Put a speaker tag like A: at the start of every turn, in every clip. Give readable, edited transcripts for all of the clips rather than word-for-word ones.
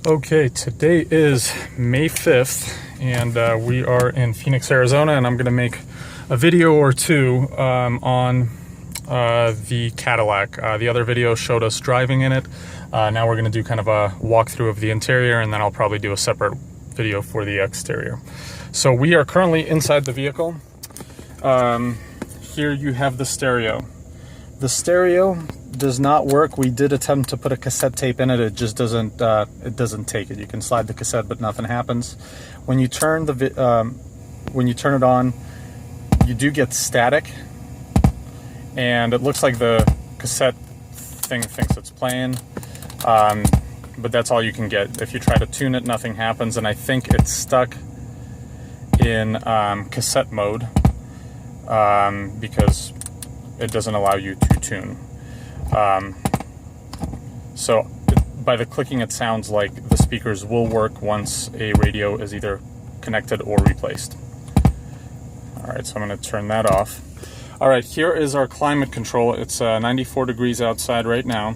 A: Okay, today is May 5th, and we are in Phoenix, Arizona, and I'm going to make a video or two on the Cadillac. The other video showed us driving in it. Now we're going to do kind of a walkthrough of the interior, and then I'll probably do a separate video for the exterior. So we are currently inside the vehicle. Here you have the stereo. The stereo does not work. We did attempt to put a cassette tape in it. It just doesn't. It doesn't take it. You can slide the cassette, but nothing happens. When you turn it on, you do get static, and it looks like the cassette thing thinks it's playing. But that's all you can get. If you try to tune it, nothing happens, and I think it's stuck in cassette mode because it doesn't allow you to tune. So by the clicking, it sounds like the speakers will work once a radio is either connected or replaced. All right, so I'm going to turn that off. All right, here is our climate control. It's 94 degrees outside right now.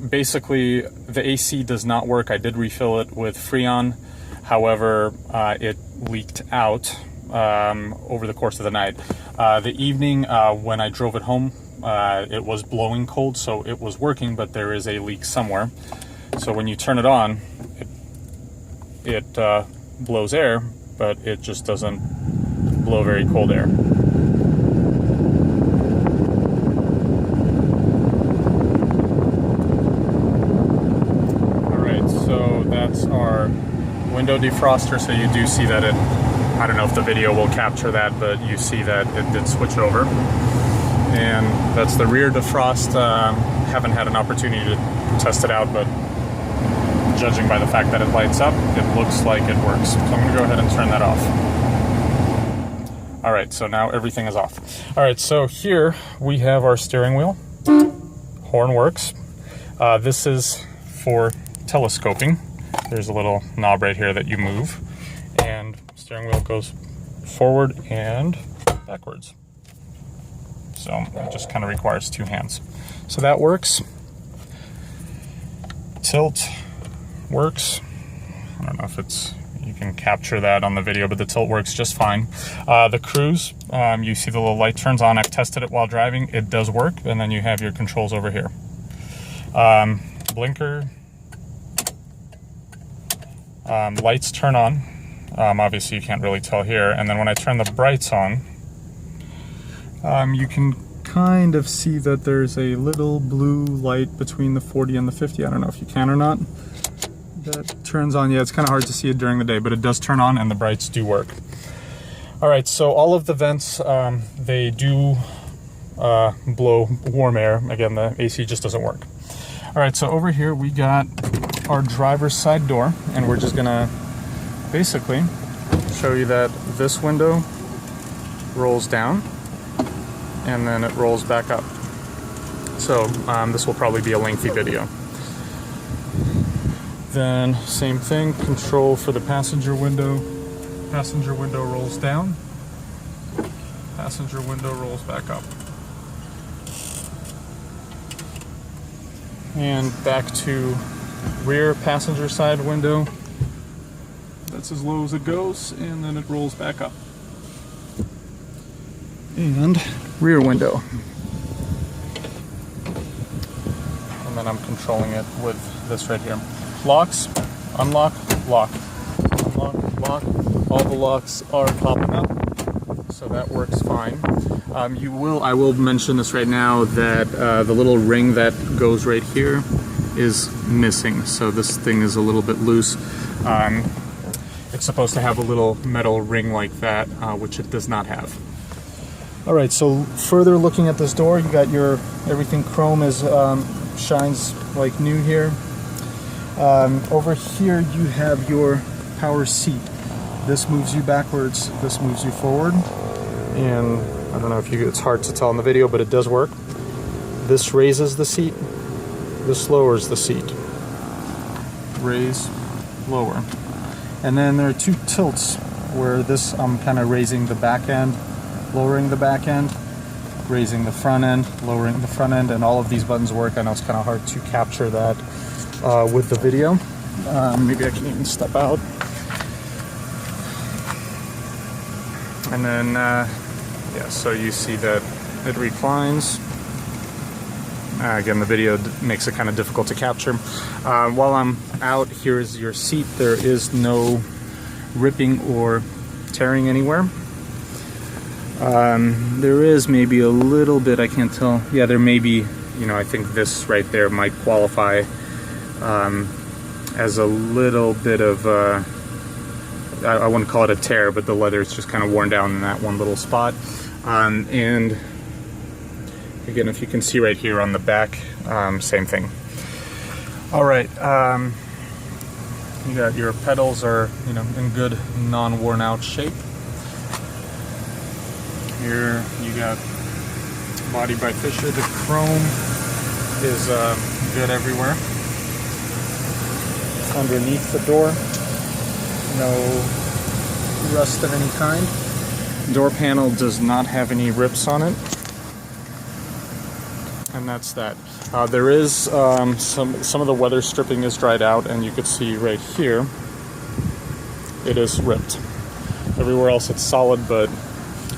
A: Basically, the AC does not work. I did refill it with Freon. However, it leaked out over the course of the night. The evening when I drove it home, it was blowing cold, so it was working, but there is a leak somewhere. So when you turn it on, it blows air, but it just doesn't blow very cold air. Alright, so that's our window defroster, so you do see that it, I don't know if the video will capture that, but you see that it did switch over. And that's the rear defrost. Haven't had an opportunity to test it out, but judging by the fact that it lights up, it looks like it works. So I'm going to go ahead and turn that off. All right, so now everything is off. All right, so here we have our steering wheel. Horn works. This is for telescoping. There's a little knob right here that you move, and steering wheel goes forward and backwards. So it just kind of requires two hands. So that works. Tilt works. I don't know if you can capture that on the video, but the tilt works just fine. The cruise, you see the little light turns on. I've tested it while driving. It does work. And then you have your controls over here. Blinker. Lights turn on. Obviously you can't really tell here. And then when I turn the brights on, you can kind of see that there's a little blue light between the 40 and the 50. I don't know if you can or not. That turns on. Yeah, it's kind of hard to see it during the day, but it does turn on and the brights do work. All right, so all of the vents, they do blow warm air. Again, the AC just doesn't work. All right, so over here we got our driver's side door, and we're just gonna basically show you that this window rolls down and then it rolls back up. So this will probably be a lengthy video. Then same thing, control for the passenger window. Passenger window rolls down, passenger window rolls back up. And back to rear passenger side window. That's as low as it goes, and then it rolls back up. And rear window. And then I'm controlling it with this right here. Locks, unlock, lock. Unlock, lock. All the locks are popping up, so that works fine. I will mention this right now that the little ring that goes right here is missing, so this thing is a little bit loose. It's supposed to have a little metal ring like that, which it does not have. All right, so further looking at this door, you got your everything chrome is shines like new here. Over here you have your power seat. This moves you backwards, this moves you forward, and I don't know if it's hard to tell in the video, but it does work. This raises the seat, this lowers the seat. Raise, lower. And then there are two tilts where this I'm kind of raising the back end, lowering the back end, raising the front end, lowering the front end, and all of these buttons work. I know it's kind of hard to capture that with the video. Maybe I can even step out. And then, yeah, so you see that it reclines. Again, the video makes it kind of difficult to capture. While I'm out, here's your seat. There is no ripping or tearing anywhere. There is maybe a little bit, I can't tell. Yeah, there may be, you know, I think this right there might qualify as a little bit of, I wouldn't call it a tear, but the leather is just kind of worn down in that one little spot. And again, if you can see right here on the back, same thing. All right, you got your pedals are, you know, in good non-worn out shape. Here you got body by Fisher. The chrome is good everywhere. Underneath the door, no rust of any kind. Door panel does not have any rips on it. And that's that. There is some of the weather stripping is dried out, and you can see right here it is ripped. Everywhere else it's solid, but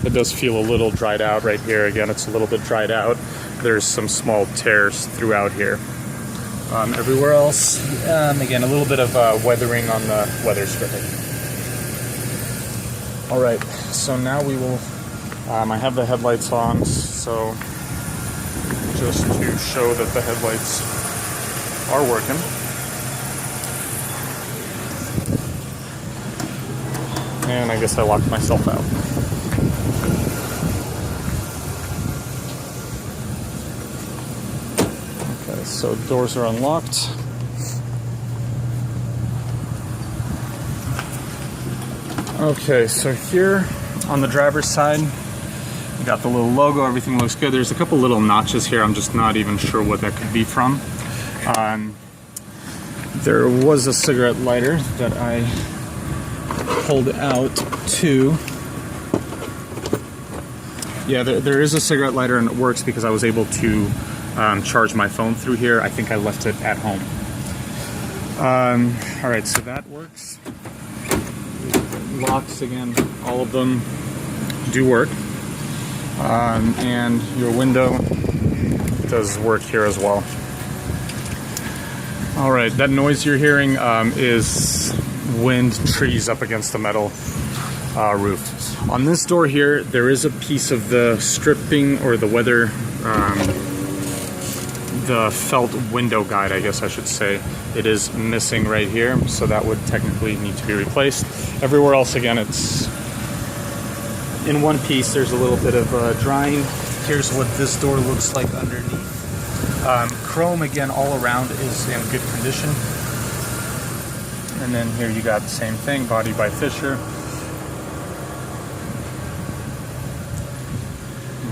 A: it does feel a little dried out right here. Again, it's a little bit dried out. There's some small tears throughout here. Everywhere else, again, a little bit of weathering on the weather stripping. All right, so now we will, I have the headlights on, so just to show that the headlights are working. And I guess I locked myself out. Okay, so doors are unlocked. Okay, so here on the driver's side, you got the little logo, everything looks good. There's a couple little notches here, I'm just not even sure what that could be from. There was a cigarette lighter that I pulled out too. Yeah, there is a cigarette lighter and it works because I was able to charge my phone through here. I think I left it at home. All right, so that works. Locks, again, all of them do work. And your window does work here as well. All right, that noise you're hearing is wind, trees up against the metal roof. On this door here, there is a piece of the stripping or the weather, the felt window guide, I guess I should say. It is missing right here, so that would technically need to be replaced. Everywhere else, again, it's in one piece. There's a little bit of drying. Here's what this door looks like underneath. Chrome, again, all around is in good condition. And then here you got the same thing, body by Fisher.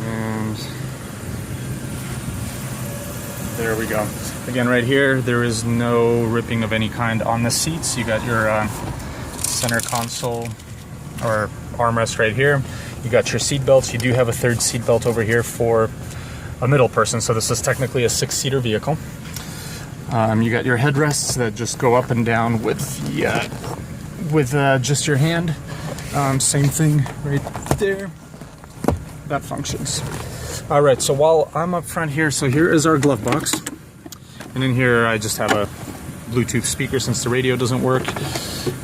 A: And there we go. Again, right here, there is no ripping of any kind on the seats. You got your center console or armrest right here. You got your seat belts. You do have a third seat belt over here for a middle person, so this is technically a 6-seater vehicle. You got your headrests that just go up and down with just your hand. Same thing right there. That functions. All right, so while I'm up front here, so here is our glove box. And in here, I just have a Bluetooth speaker since the radio doesn't work.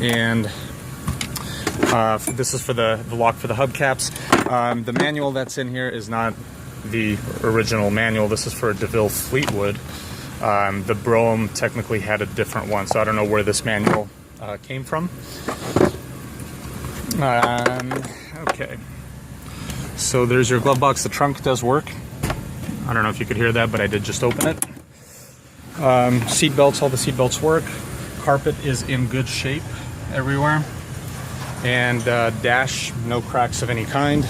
A: And this is for the lock for the hubcaps. The manual that's in here is not the original manual. This is for DeVille Fleetwood. The Brougham technically had a different one, so I don't know where this manual came from. Okay. So there's your glove box. The trunk does work. I don't know if you could hear that, but I did just open it. Seat belts, all the seat belts work. Carpet is in good shape everywhere. And dash, no cracks of any kind.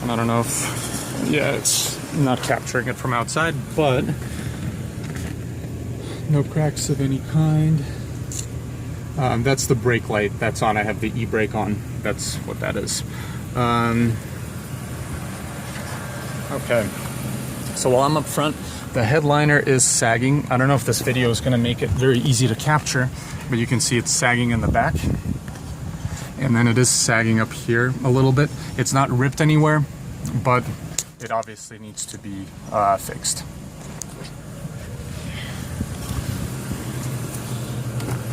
A: And I don't know if, yeah, it's not capturing it from outside, but no cracks of any kind. That's the brake light that's on. I have the e-brake on. That's what that is. Okay. So while I'm up front, The headliner is sagging. I don't know if this video is going to make it very easy to capture, but you can see it's sagging in the back. And then it is sagging up here a little bit. It's not ripped anywhere, but it obviously needs to be fixed.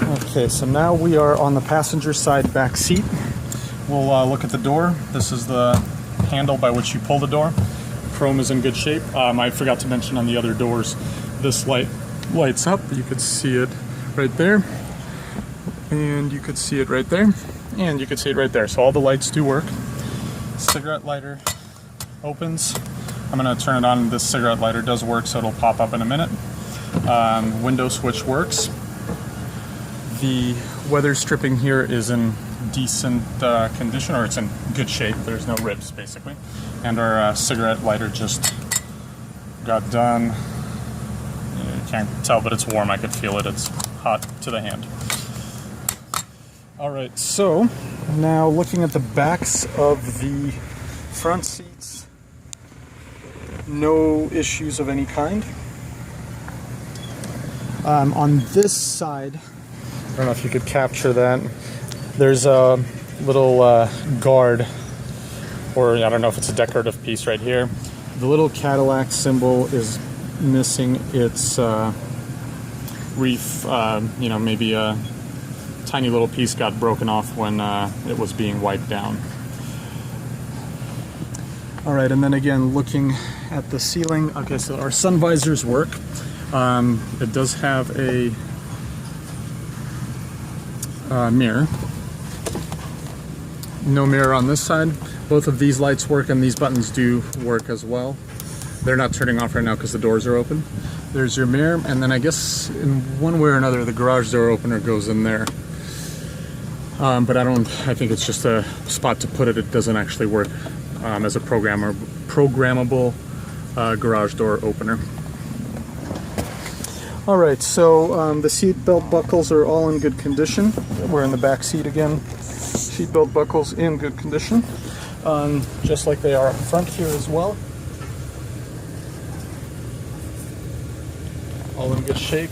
A: Okay, so now we are on the passenger side back seat. We'll look at the door. This is the handle by which you pull the door. Chrome is in good shape. I forgot to mention on the other doors, this light lights up. You could see it right there, and you could see it right there, and you could see it right there. So all the lights do work. Cigarette lighter opens. I'm going to turn it on. This cigarette lighter does work, so it'll pop up in a minute. Window switch works. The weather stripping here is in decent condition, or it's in good shape. There's no rips, basically. And our cigarette lighter just got done. You can't tell, but it's warm. I could feel it. It's hot to the hand. All right, so now looking at the backs of the front seats, no issues of any kind. On this side, I don't know if you could capture that. There's a little guard, or I don't know if it's a decorative piece right here. The little Cadillac symbol is missing its reef. Maybe a tiny little piece got broken off when it was being wiped down. All right, and then again, looking at the ceiling. Okay, so our sun visors work. It does have a mirror. No mirror on this side. Both of these lights work, and these buttons do work as well. They're not turning off right now because the doors are open. There's your mirror, and then I guess in one way or another the garage door opener goes in there. But I think it's just a spot to put it. It doesn't actually work as a programmable garage door opener. All right, so the seat belt buckles are all in good condition. We're in the back seat again. Seat belt buckles in good condition, just like they are up front here as well. All in good shape.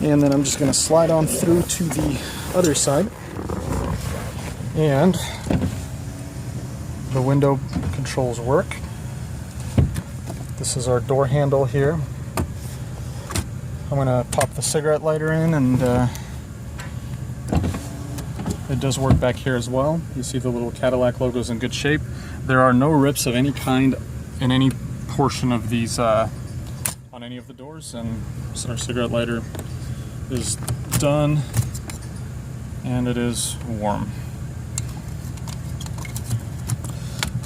A: And then I'm just going to slide on through to the other side. And the window controls work. This is our door handle here. I'm going to pop the cigarette lighter in, and it does work back here as well. You see the little Cadillac logo is in good shape. There are no rips of any kind in any portion of these on any of the doors, and so our cigarette lighter is done, and it is warm.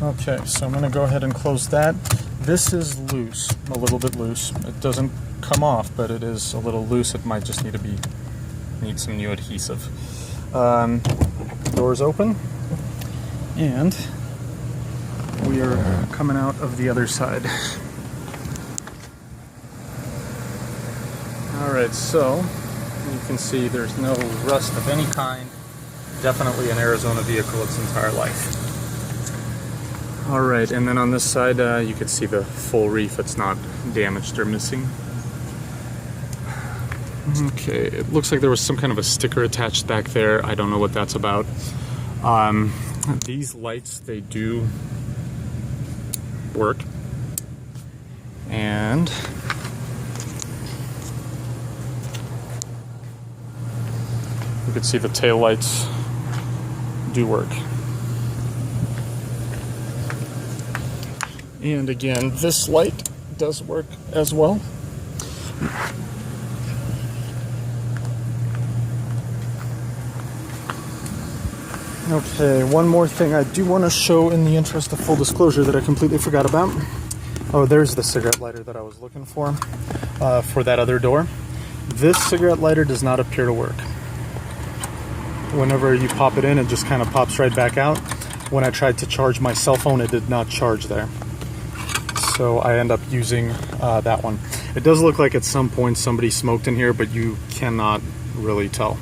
A: Okay, so I'm going to go ahead and close that. This is loose, a little bit loose. It doesn't come off, but it is a little loose. It might just need some new adhesive. Doors open, and we are coming out of the other side. Alright, so you can see there's no rust of any kind. Definitely an Arizona vehicle its entire life. Alright, and then on this side you can see the full reef. It's not damaged or missing. Okay, it looks like there was some kind of a sticker attached back there. I don't know what that's about. These lights, they do work. And you can see the tail lights do work. And again, this light does work as well. Okay, one more thing I do want to show in the interest of full disclosure that I completely forgot about. Oh, there's the cigarette lighter that I was looking for that other door. This cigarette lighter does not appear to work. Whenever you pop it in, it just kind of pops right back out. When I tried to charge my cell phone, it did not charge there. So I end up using that one. It does look like at some point somebody smoked in here, but you cannot really tell.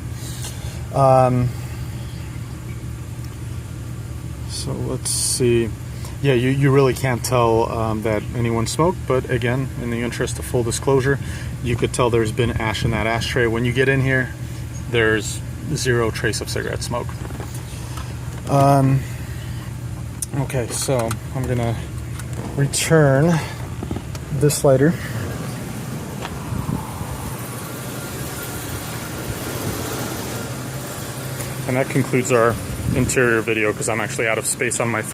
A: So let's see. Yeah, you really can't tell that anyone smoked, but again, in the interest of full disclosure, you could tell there's been ash in that ashtray. When you get in here, there's zero trace of cigarette smoke. Okay, so I'm gonna return this lighter. And that concludes our interior video because I'm actually out of space on my phone.